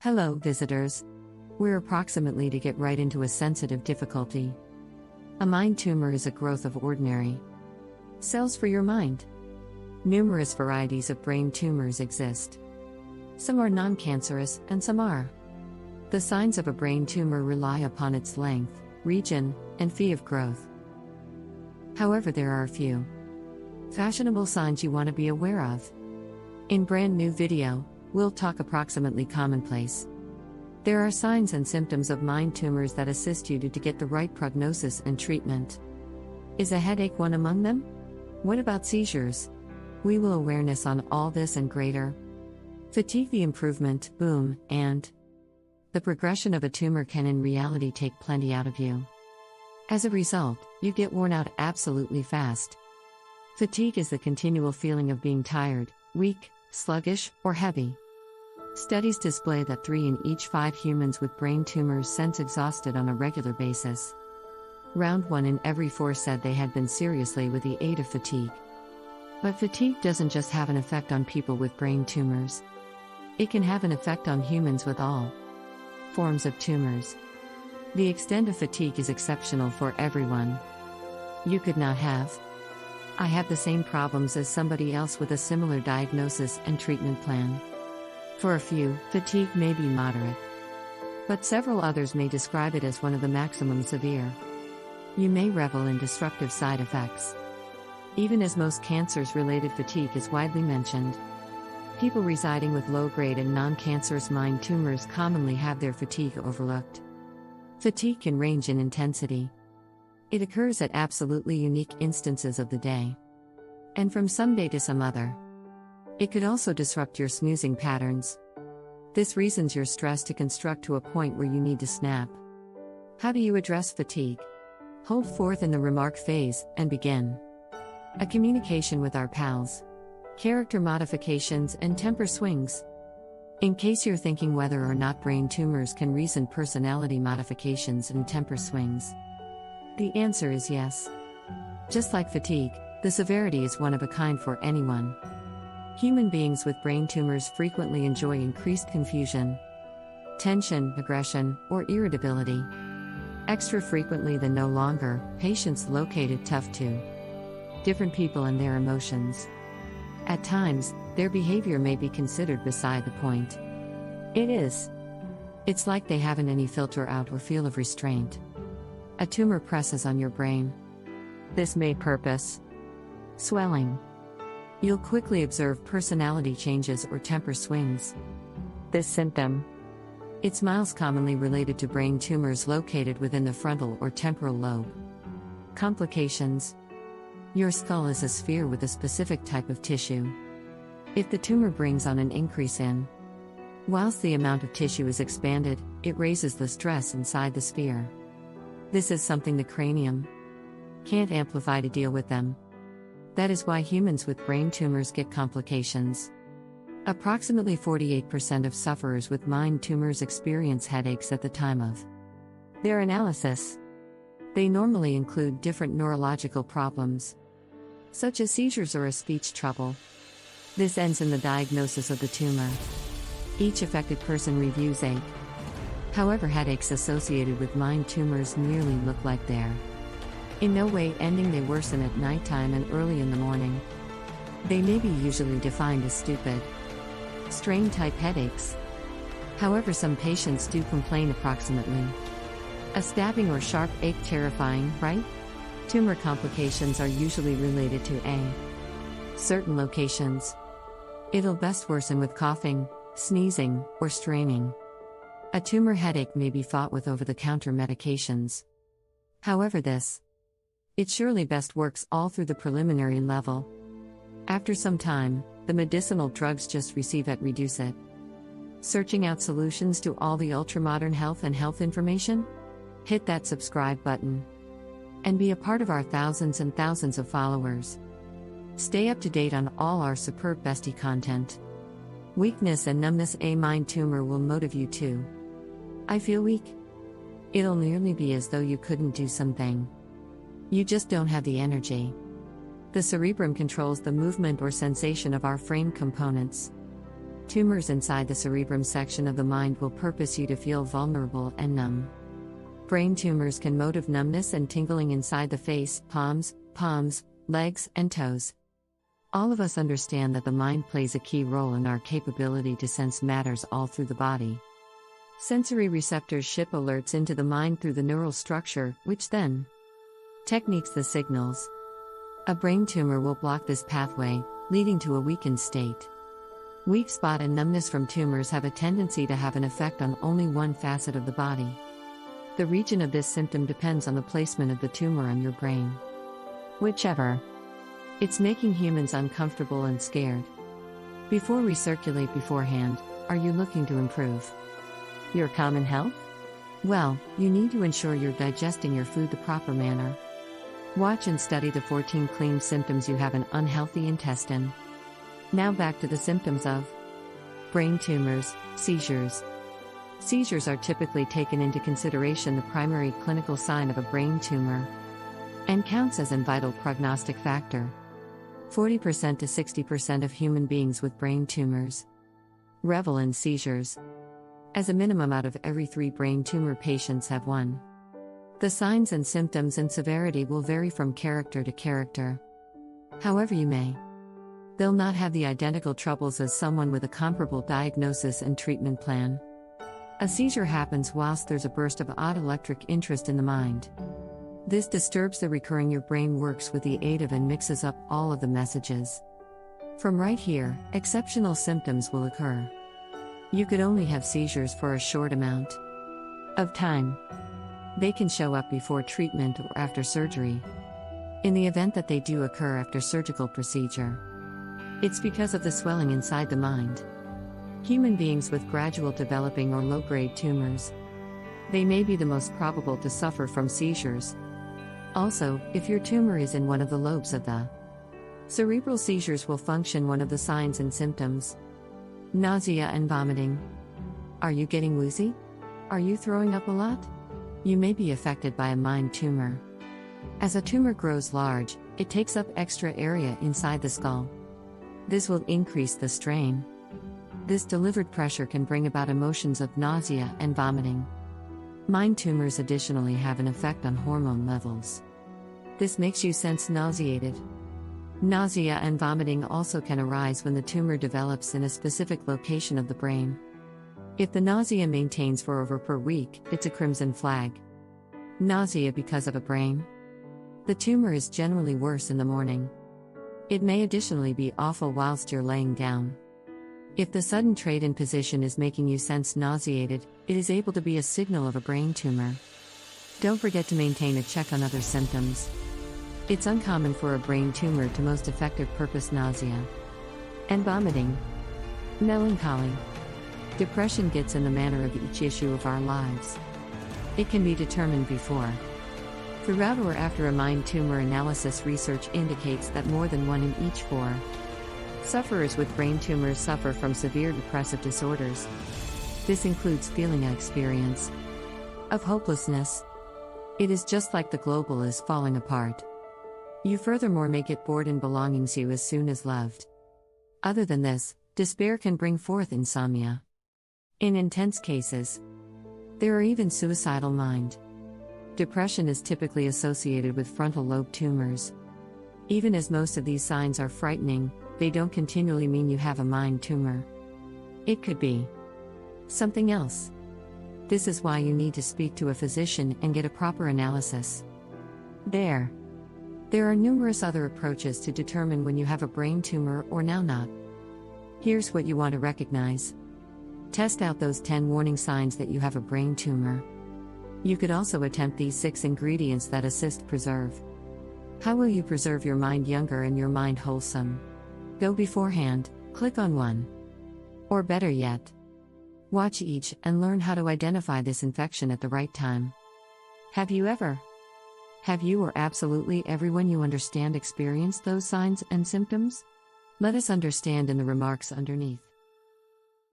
Hello, visitors. We're approximately to get right into a sensitive difficulty. A mind tumor is a growth of ordinary cells for your mind. Numerous varieties of brain tumors exist. Some are non-cancerous, and some are. The signs of a brain tumor rely upon its length, region, and fee of growth. However, there are a few fashionable signs you want to be aware of. In brand new video, we'll talk approximately commonplace. There are signs and symptoms of mind tumors that assist you to get the right prognosis and treatment. Is a headache one among them? What about seizures? We will awareness on all this and greater. Fatigue, the improvement, boom, and the progression of a tumor can in reality take plenty out of you. As a result, you get worn out absolutely fast. Fatigue is the continual feeling of being tired, weak, sluggish, or heavy. Studies display that 3 in each 5 humans with brain tumors sense exhausted on a regular basis. Round 1 in every 4 said they had been seriously with the aid of fatigue. But fatigue doesn't just have an effect on people with brain tumors. It can have an effect on humans with all forms of tumors. The extent of fatigue is exceptional for everyone. You could not have. I have the same problems as somebody else with a similar diagnosis and treatment plan. For a few, fatigue may be moderate, but several others may describe it as one of the maximum severe. You may revel in disruptive side effects. Even as most cancers-related fatigue is widely mentioned, people residing with low-grade and non-cancerous mind tumors commonly have their fatigue overlooked. Fatigue can range in intensity. It occurs at absolutely unique instances of the day, and from some day to some other. It could also disrupt your snoozing patterns. This reasons your stress to construct to a point where you need to snap. How do you address fatigue? Hold forth in the remark phase, and begin a communication with our pals. Character modifications and temper swings. In case you're thinking whether or not brain tumors can reason personality modifications and temper swings, the answer is yes. Just like fatigue, the severity is one of a kind for anyone. Human beings with brain tumors frequently enjoy increased confusion, tension, aggression, or irritability. Extra frequently than no longer, patients located tough to different people and their emotions. At times, their behavior may be considered beside the point. It is. It's like they haven't any filter out or feel of restraint. A tumor presses on your brain. This may purpose swelling. You'll quickly observe personality changes or temper swings. This symptom, it's miles commonly related to brain tumors located within the frontal or temporal lobe. Complications. Your skull is a sphere with a specific type of tissue. If the tumor brings on an increase in, whilst the amount of tissue is expanded, it raises the stress inside the sphere. This is something the cranium can't amplify to deal with them. That is why humans with brain tumors get complications. Approximately 48% of sufferers with mind tumors experience headaches at the time of their analysis. They normally include different neurological problems, such as seizures or a speech trouble. This ends in the diagnosis of the tumor. Each affected person reviews ache. However, headaches associated with mind tumors merely look like they're in no way ending. They worsen at nighttime and early in the morning. They may be usually defined as stupid strain-type headaches. However, some patients do complain approximately a stabbing or sharp ache. Terrifying, right? Tumor complications are usually related to certain locations. It'll best worsen with coughing, sneezing, or straining. A tumor headache may be fought with over-the-counter medications. However, it surely best works all through the preliminary level. After some time, the medicinal drugs just receive it reduce it. Searching out solutions to all the ultramodern health and health information? Hit that subscribe button and be a part of our thousands and thousands of followers. Stay up to date on all our superb bestie content. Weakness and numbness. A mind tumor will motivate you too. I feel weak. It'll nearly be as though you couldn't do something. You just don't have the energy. The cerebrum controls the movement or sensation of our frame components. Tumors inside the cerebrum section of the mind will purpose you to feel vulnerable and numb. Brain tumors can motive numbness and tingling inside the face, palms, legs, and toes. All of us understand that the mind plays a key role in our capability to sense matters all through the body. Sensory receptors ship alerts into the mind through the neural structure, which then techniques the signals. A brain tumor will block this pathway, leading to a weakened state. Weak spot and numbness from tumors have a tendency to have an effect on only one facet of the body. The region of this symptom depends on the placement of the tumor on your brain. Whichever. It's making humans uncomfortable and scared. Before we circulate beforehand, are you looking to improve your common health? Well, you need to ensure you're digesting your food the proper manner. Watch and study the 14 clean symptoms you have an unhealthy intestine. Now back to the symptoms of brain tumors, seizures. Seizures are typically taken into consideration the primary clinical sign of a brain tumor and counts as a vital prognostic factor. 40% to 60% of human beings with brain tumors revel in seizures. As a minimum, out of every 3 brain tumor patients have one. The signs and symptoms and severity will vary from character to character. However you may, they'll not have the identical troubles as someone with a comparable diagnosis and treatment plan. A seizure happens whilst there's a burst of odd electric interest in the mind. This disturbs the recurring your brain works with the aid of and mixes up all of the messages. From right here, exceptional symptoms will occur. You could only have seizures for a short amount of time. They can show up before treatment or after surgery. In the event that they do occur after surgical procedure, it's because of the swelling inside the mind. Human beings with gradual developing or low-grade tumors, they may be the most probable to suffer from seizures. Also, if your tumor is in one of the lobes of the cerebral, seizures will function. One of the signs and symptoms: nausea and vomiting. Are you getting woozy? Are you throwing up a lot? You may be affected by a mind tumor. As a tumor grows large, it takes up extra area inside the skull. This will increase the strain. This delivered pressure can bring about emotions of nausea and vomiting. Mind tumors additionally have an effect on hormone levels. This makes you sense nauseated. Nausea and vomiting also can arise when the tumor develops in a specific location of the brain. If the nausea maintains for over per week, it's a crimson flag. Nausea because of a brain. The tumor is generally worse in the morning. It may additionally be awful whilst you're laying down. If the sudden trade in position is making you sense nauseated, it is able to be a signal of a brain tumor. Don't forget to maintain a check on other symptoms. It's uncommon for a brain tumor to most effective purpose nausea and vomiting. Melancholy. Depression gets in the manner of each issue of our lives. It can be determined before, throughout, or after a mind tumor analysis. Research indicates that more than 1 in each 4 sufferers with brain tumors suffer from severe depressive disorders. This includes feeling an experience of hopelessness. It is just like the global is falling apart. You furthermore may get bored in belongings you as soon as loved. Other than this, despair can bring forth insomnia. In intense cases, there are even suicidal mind. Depression is typically associated with frontal lobe tumors. Even as most of these signs are frightening, they don't continually mean you have a mind tumor. It could be something else. This is why you need to speak to a physician and get a proper analysis. There are numerous other approaches to determine when you have a brain tumor or now not. Here's what you want to recognize. Test out those 10 warning signs that you have a brain tumor. You could also attempt these 6 ingredients that assist preserve. How will you preserve your mind younger and your mind wholesome? Go beforehand, click on one. Or better yet, watch each and learn how to identify this infection at the right time. Have you or absolutely everyone you understand experienced those signs and symptoms? Let us understand in the remarks underneath.